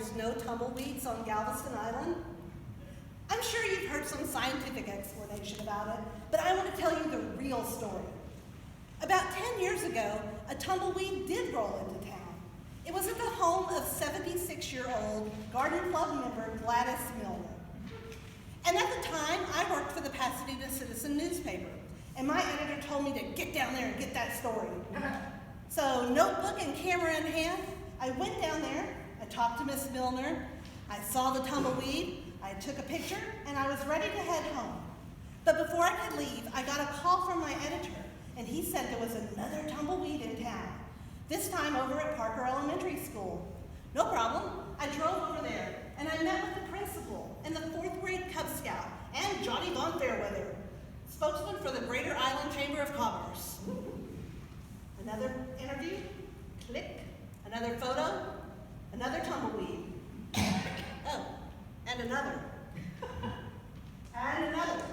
there's no tumbleweeds on Galveston Island? I'm sure you've heard some scientific explanation about it, but I want to tell you the real story. About 10 years ago, a tumbleweed did roll into town. It was at the home of 76-year-old Garden Club member Gladys Milner. And at the time, I worked for the Pasadena Citizen newspaper, and my editor told me to get down there and get that story. So, notebook and camera in hand, I went down there, I talked to Miss Milner, I saw the tumbleweed, I took a picture, and I was ready to head home. But before I could leave, I got a call from my editor, and he said there was another tumbleweed in town, this time over at Parker Elementary School. No problem. I drove over there, and I met with the principal and the 4th grade Cub Scout and Johnny Von Fairweather, spokesman for the Greater Island Chamber of Commerce. Another interview, click, another photo, another tumbleweed. Oh, and another. And another.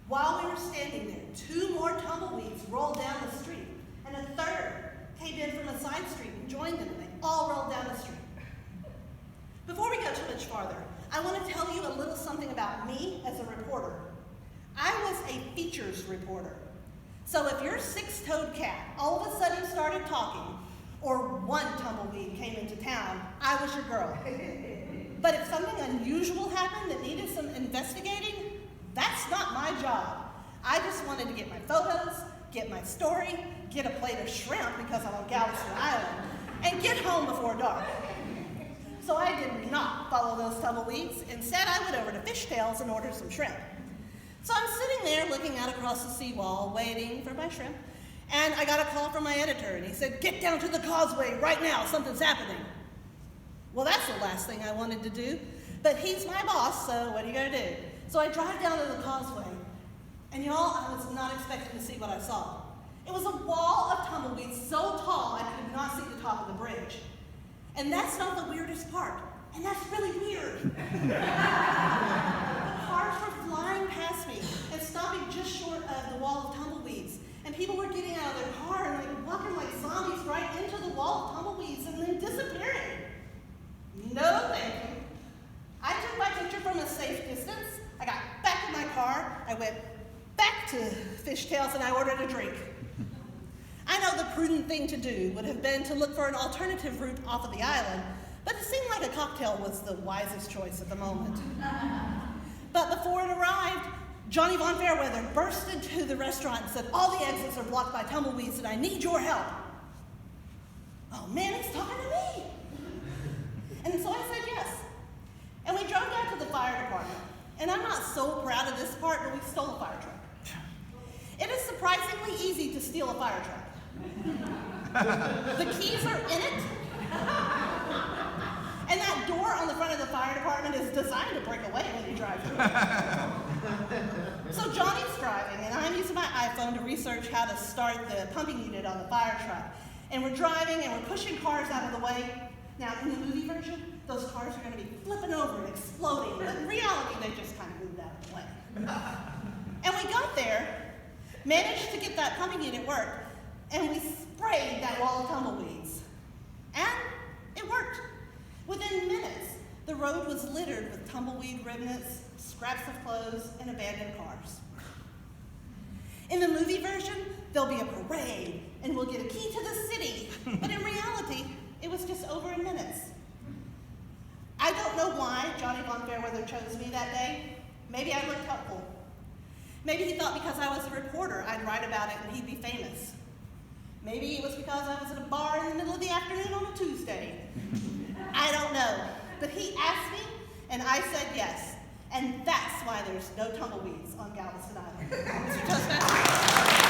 While we were standing there, 2 more tumbleweeds rolled down the street, and a third came in from a side street and joined them, and they all rolled down the street. Before we go too much farther, I want to tell you a little something about me as a reporter. I was a features reporter. So if your 6-toed cat all of a sudden started talking, or one tumbleweed came into town, I was your girl. But if something unusual happened that needed some investigating, that's not my job. I just wanted to get my photos, get my story, get a plate of shrimp because I'm on Galveston Island, and get home before dark. So I did not follow those tumbleweeds. Instead, I went over to Fishtails and ordered some shrimp. So I'm sitting there looking out across the seawall, waiting for my shrimp, and I got a call from my editor, and he said, "Get down to the causeway right now, something's happening." Well, that's the last thing I wanted to do, but he's my boss, so what are you gonna do? So I drive down to the causeway, and y'all, I was not expecting to see what I saw. It was a wall of tumbleweeds so tall I could not see the top of the bridge. And that's not the weirdest part, and that's really weird. The cars were flying past me and stopping just short of the wall of tumbleweeds, and people were getting out of their car and walking like zombies right into the wall of tumbleweeds and then disappearing. No thank you. I took my picture from a safe distance. I got back in my car. I went back to Fishtails and I ordered a drink. I know the prudent thing to do would have been to look for an alternative route off of the island, but it seemed like a cocktail was the wisest choice at the moment. But before it arrived, Johnny Von Fairweather burst into the restaurant and said, "All the exits are blocked by tumbleweeds and I need your help." Oh man, he's talking to me. And so I said yes. And we drove down to the fire department. And I'm not so proud of this part, but we stole a fire truck. It is surprisingly easy to steal a fire truck. The keys are in it. And that door on the front of the fire department is designed to break away when you drive through it. So Johnny's driving, and I'm using my iPhone to research how to start the pumping unit on the fire truck. And we're driving, and we're pushing cars out of the way. Now, in the movie version, those cars are going to be flipping over and exploding, but in reality, they just kind of moved out of the way. And we got there, managed to get that pumping unit work, and we sprayed that wall of tumbleweeds. And it worked. Within minutes, the road was littered with tumbleweed remnants, scraps of clothes, and abandoned cars. In the movie version, there'll be a parade, and we'll get a key to the city, but in reality, it was just over in minutes. I don't know why Johnny Von Fairweather chose me that day. Maybe I looked helpful. Maybe he thought because I was a reporter, I'd write about it and he'd be famous. Maybe it was because I was at a bar in the middle of the afternoon on a Tuesday. I don't know. But he asked me, and I said yes. And that's why there's no tumbleweeds on Galveston Island. Mr. Toastmasters.